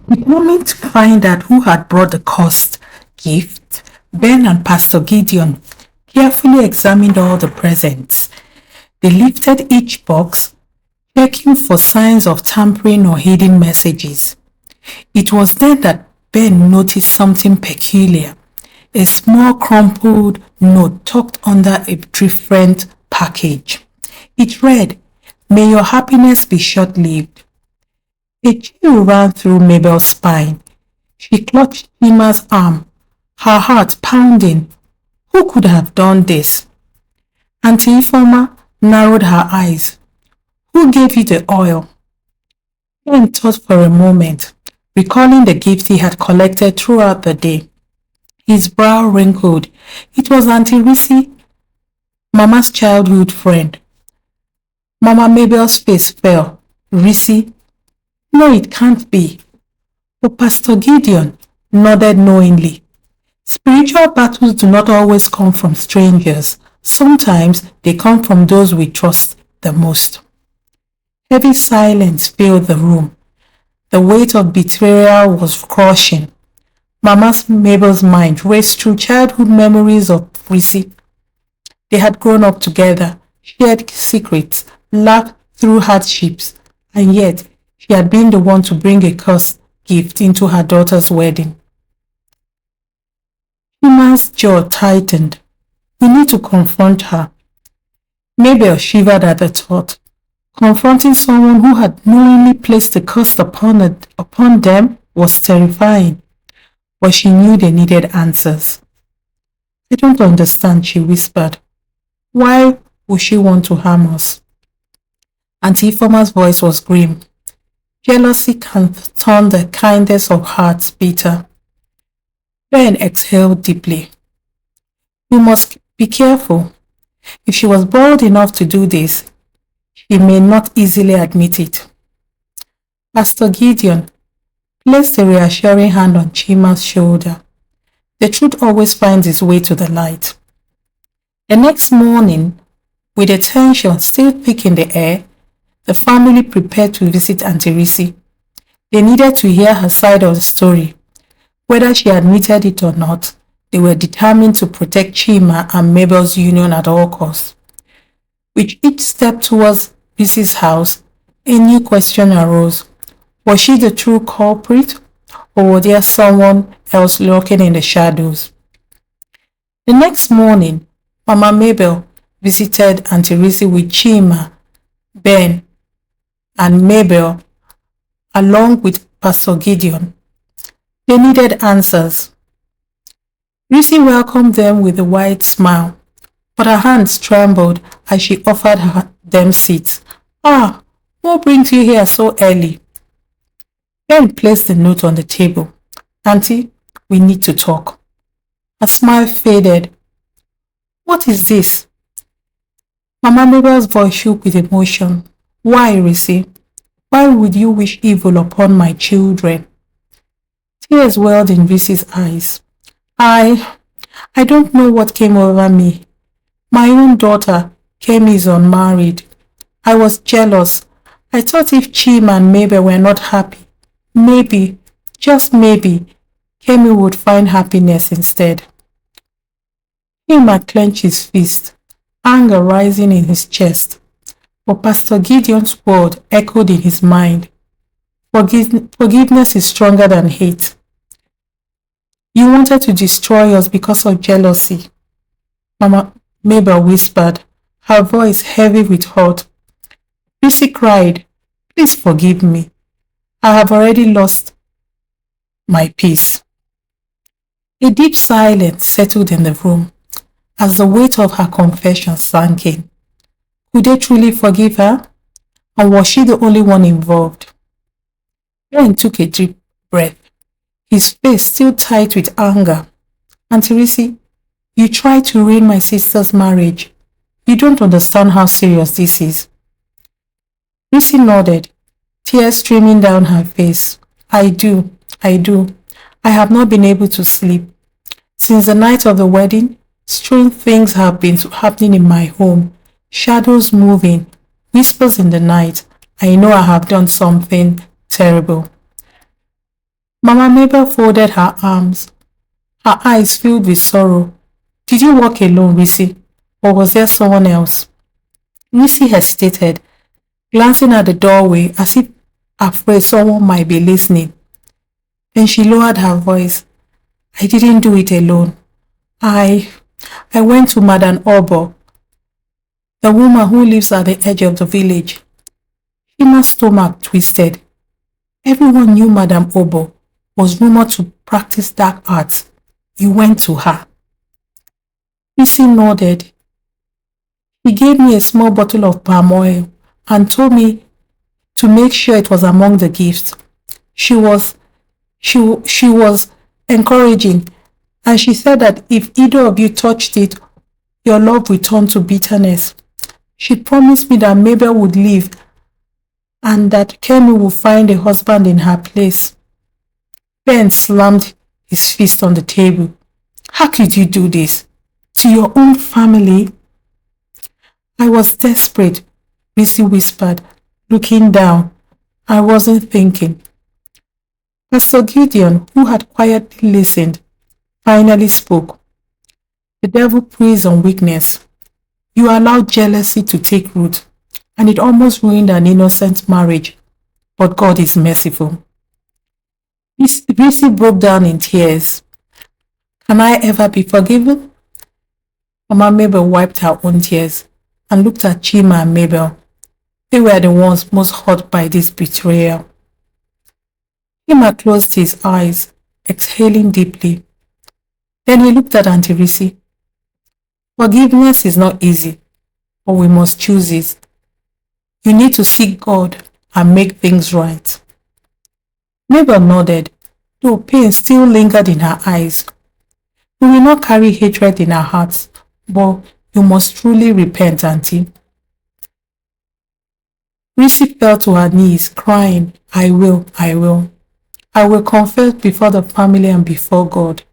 Determined to find out who had brought the cursed gift, Ben and Pastor Gideon carefully examined all the presents. They lifted each box, checking for signs of tampering or hidden messages. It was then that Ben noticed something peculiar, a small crumpled note tucked under a different package. It read, "May your happiness be short-lived." A chill ran through Mabel's spine. She clutched Chima's arm, her heart pounding. Who could have done this? Auntie Ifeoma narrowed her eyes. Who gave you the oil? Ben thought for a moment, recalling the gift he had collected throughout the day. His brow wrinkled. It was Auntie Risi, Mama's childhood friend. Mama Mabel's face fell. Risi? No, it can't be. But Pastor Gideon nodded knowingly. Spiritual battles do not always come from strangers. Sometimes they come from those we trust the most. Heavy silence filled the room. The weight of betrayal was crushing. Mabel's mind raced through childhood memories of Risi. They had grown up together, shared secrets, laughed through hardships, and yet she had been the one to bring a cursed gift into her daughter's wedding. Chima's jaw tightened. We need to confront her. Mabel shivered at the thought. Confronting someone who had knowingly placed a curse upon them was terrifying, but she knew they needed answers. I don't understand, she whispered. Why would she want to harm us? Auntie Ifeoma's voice was grim. Jealousy can turn the kindest of hearts bitter. Ben exhaled deeply. You must be careful. If she was bold enough to do this, she may not easily admit it. Pastor Gideon placed a reassuring hand on Chima's shoulder. The truth always finds its way to the light. The next morning, with the tension still thick in the air, the family prepared to visit Auntie Risi. They needed to hear her side of the story. Whether she admitted it or not, they were determined to protect Chima and Mabel's union at all costs. With each step towards Risi's house, a new question arose. Was she the true culprit, or was there someone else lurking in the shadows? The next morning, Mama Mabel visited Auntie Risi with Chima, Ben, and Mabel, along with Pastor Gideon. They needed answers. Risi welcomed them with a wide smile, but her hands trembled as she offered them seats. Ah, what brings you here so early? Ben placed the note on the table. Auntie, we need to talk. Her smile faded. What is this? Mama Mabel's voice shook with emotion. Why, Risi? Why would you wish evil upon my children? Tears welled in Risi's eyes. I don't know what came over me. My own daughter, Kemi, is unmarried. I was jealous. I thought if Chima and Mabel were not happy, maybe, just maybe, Kemi would find happiness instead. Chima clenched his fist, anger rising in his chest. But Pastor Gideon's word echoed in his mind. Forgiveness is stronger than hate. You wanted to destroy us because of jealousy, Mama Mabel whispered, her voice heavy with hurt. Risi cried, please forgive me. I have already lost my peace. A deep silence settled in the room as the weight of her confession sank in. Could they truly forgive her? And was she the only one involved? Ben took a deep breath, his face still tight with anger. Auntie Risi, you tried to ruin my sister's marriage. You don't understand how serious this is. Risi nodded, tears streaming down her face. I do. I have not been able to sleep. Since the night of the wedding, strange things have been happening in my home. Shadows moving, whispers in the night. I know I have done something terrible. Mama Mabel folded her arms, her eyes filled with sorrow. Did you walk alone, Rissy? Or was there someone else? Rissy hesitated, glancing at the doorway as if afraid someone might be listening. Then she lowered her voice. I didn't do it alone. I went to Madame Obo, the woman who lives at the edge of the village. Shima's stomach twisted. Everyone knew Madame Obo was rumored to practice dark arts. You went to her. Rissy nodded. He gave me a small bottle of palm oil and told me to make sure it was among the gifts. She was encouraging, and she said that if either of you touched it, your love would turn to bitterness. She promised me that Mabel would leave and that Kemi would find a husband in her place. Ben slammed his fist on the table. How could you do this? To your own family? I was desperate, Rissy whispered, looking down. I wasn't thinking. Pastor Gideon, who had quietly listened, finally spoke. The devil preys on weakness. You allowed jealousy to take root, and it almost ruined an innocent marriage. But God is merciful. Rissy broke down in tears. Can I ever be forgiven? Mama Mabel wiped her own tears and looked at Chima and Mabel. They were the ones most hurt by this betrayal. Chima closed his eyes, exhaling deeply. Then he looked at Auntie Rissy. Forgiveness is not easy, but we must choose it. You need to seek God and make things right. Mabel nodded, though pain still lingered in her eyes. We will not carry hatred in our hearts, but you must truly repent, Auntie. Rissy fell to her knees, crying, I will. I will confess before the family and before God.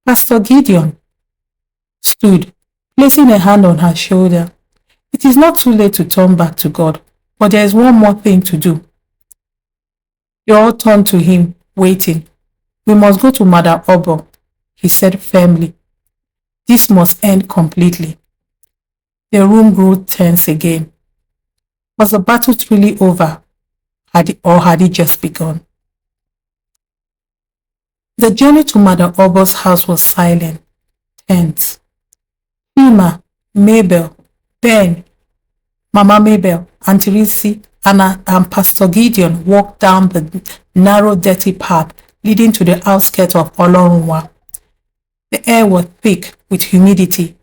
Pastor Gideon stood, placing a hand on her shoulder. It is not too late to turn back to God, but there is one more thing to do. They all turned to him, waiting. We must go to Madame Obo, he said firmly. This must end completely. The room grew tense again. Was the battle truly over, or had it just begun? The journey to Madame Obo's house was silent, tense. Chima, Mabel, Ben, Mama Mabel, Auntie Rissy, and Pastor Gideon walked down the narrow, dirty path leading to the outskirts of Olorunwa. The air was thick with humidity,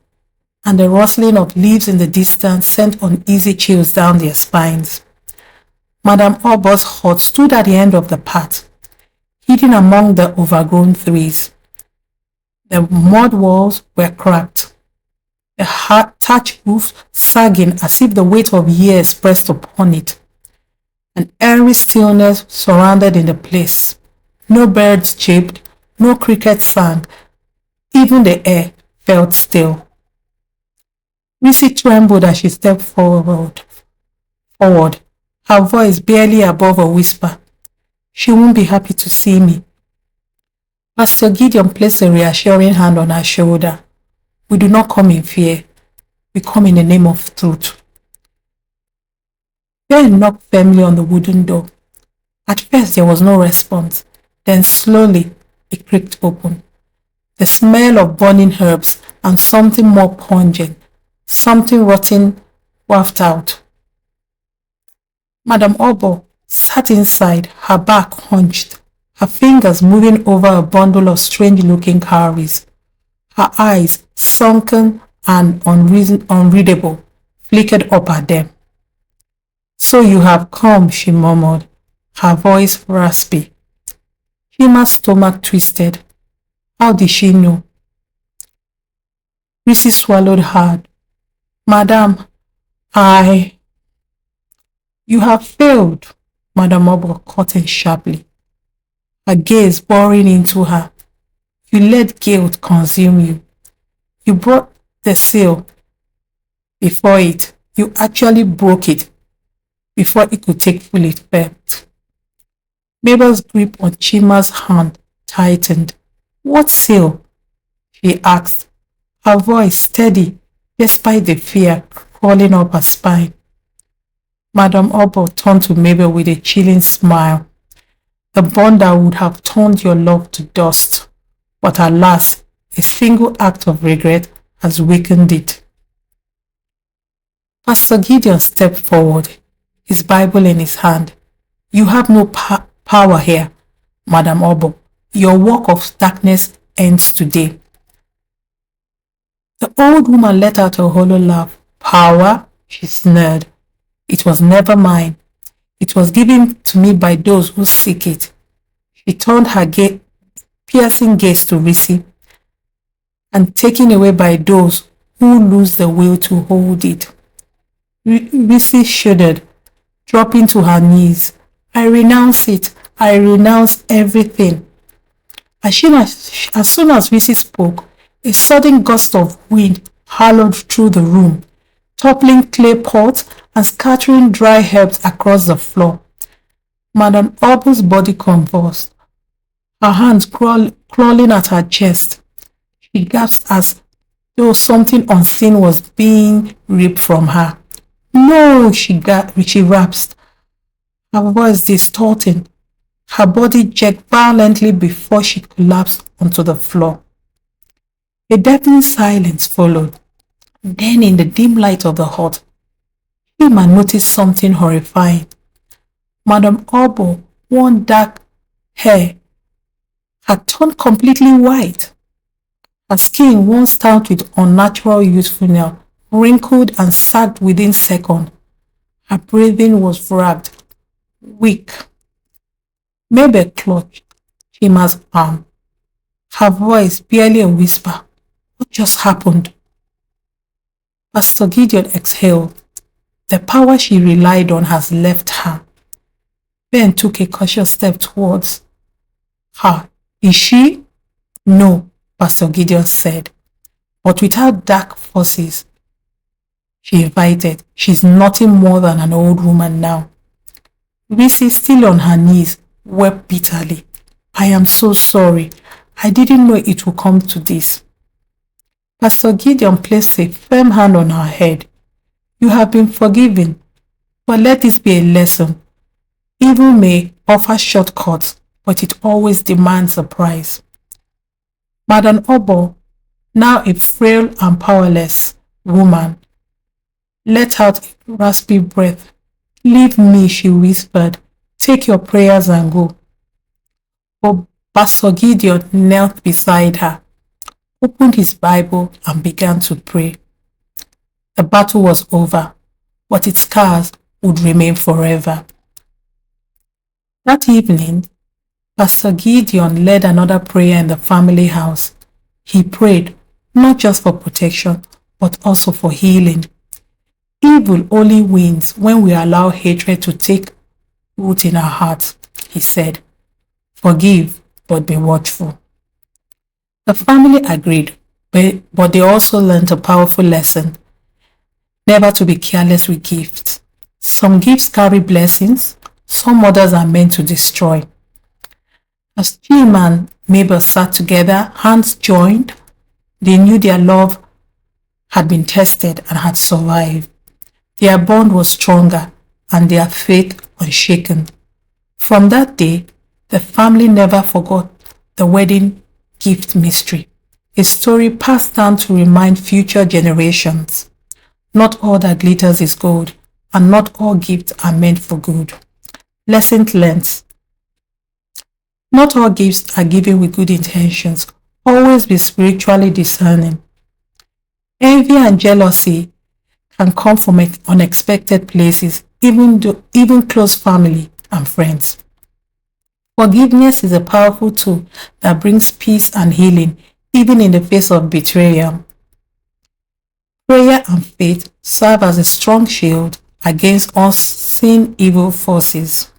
and the rustling of leaves in the distance sent uneasy chills down their spines. Madame Obo's hut stood at the end of the path, hidden among the overgrown trees. The mud walls were cracked, the thatched roof sagging as if the weight of years pressed upon it. An eerie stillness surrounded in the place. No birds chirped, no crickets sang. Even the air felt still. Rissy trembled as she stepped forward, her voice barely above a whisper. She won't be happy to see me. Pastor Gideon placed a reassuring hand on her shoulder. We do not come in fear. We come in the name of truth. Ben knocked firmly on the wooden door. At first there was no response. Then slowly it creaked open. The smell of burning herbs and something more pungent, something rotten, wafted out. Madame Obo sat inside, her back hunched, her fingers moving over a bundle of strange-looking cowries. Her eyes, sunken and unreadable, flickered up at them. So you have come, she murmured, her voice raspy. Chima's stomach twisted. How did she know? Rissy swallowed hard. Madame, You have failed, Madame Obo cut in sharply, her gaze boring into her. You let guilt consume you. You brought the seal before it. You actually broke it before it could take full effect. Mabel's grip on Chima's hand tightened. "What sale?" she asked, her voice steady despite the fear crawling up her spine. Madame Obo turned to Mabel with a chilling smile. "The bond that would have turned your love to dust. But alas, a single act of regret has weakened it." Pastor Gideon stepped forward, his Bible in his hand. "You have no power here, Madame Obo. Your work of darkness ends today." The old woman let out a hollow laugh. "Power?" she sneered. "It was never mine. It was given to me by those who seek it." She turned her piercing gaze to Risi, "and taken away by those who lose the will to hold it." Risi shuddered, dropping to her knees. "I renounce it. I renounce everything." As soon as Risi spoke, a sudden gust of wind howled through the room, toppling clay pots and scattering dry herbs across the floor. Madame Obo's body convulsed, her hands crawling at her chest. She gasped as though something unseen was being ripped from her. "No!" she rasped, her voice distorting. Her body jerked violently before she collapsed onto the floor. A deafening silence followed. Then, in the dim light of the hut, Chima noticed something horrifying. Madame Obo, one dark hair, had turned completely white. Her skin, once stamped with unnatural youthfulness, wrinkled and sagged within seconds. Her breathing was ragged, weak. Mabel clutched Chima's arm, her voice barely a whisper. "What just happened?" Pastor Gideon exhaled. The power she relied on has left her. Ben took a cautious step towards her. "Is she?" "No," Pastor Gideon said. "But without dark forces," she invited, "she's nothing more than an old woman now." Risi, still on her knees, wept bitterly. "I am so sorry. I didn't know it would come to this." Pastor Gideon placed a firm hand on her head. "You have been forgiven, but let this be a lesson. Evil may offer shortcuts, but it always demands a price." Madame Obo, now a frail and powerless woman, let out a raspy breath. "Leave me," she whispered. "Take your prayers and go." But Pastor Gideon knelt beside her, opened his Bible and began to pray. The battle was over, but its scars would remain forever. That evening, Pastor Gideon led another prayer in the family house. He prayed not just for protection, but also for healing. Evil only wins when we allow hatred to take root in our hearts, he said. Forgive, but be watchful. The family agreed, but they also learned a powerful lesson. Never to be careless with gifts. Some gifts carry blessings, some others are meant to destroy. As Jim and Mabel sat together, hands joined, they knew their love had been tested and had survived. Their bond was stronger and their faith unshaken. From that day, the family never forgot the wedding gift mystery, a story passed down to remind future generations. Not all that glitters is gold, and not all gifts are meant for good. Lesson learned. Not all gifts are given with good intentions. Always be spiritually discerning. Envy and jealousy can come from unexpected places, even close family and friends. Forgiveness is a powerful tool that brings peace and healing, even in the face of betrayal. Prayer and faith serve as a strong shield against unseen evil forces.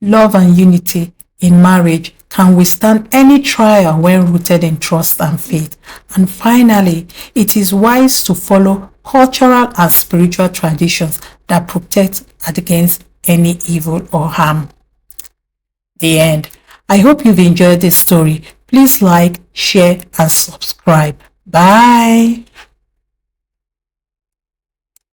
Love and unity in marriage can withstand any trial when rooted in trust and faith. And finally, it is wise to follow cultural and spiritual traditions that protect against any evil or harm. The end. I hope you've enjoyed this story. Please like, share, and subscribe. Bye.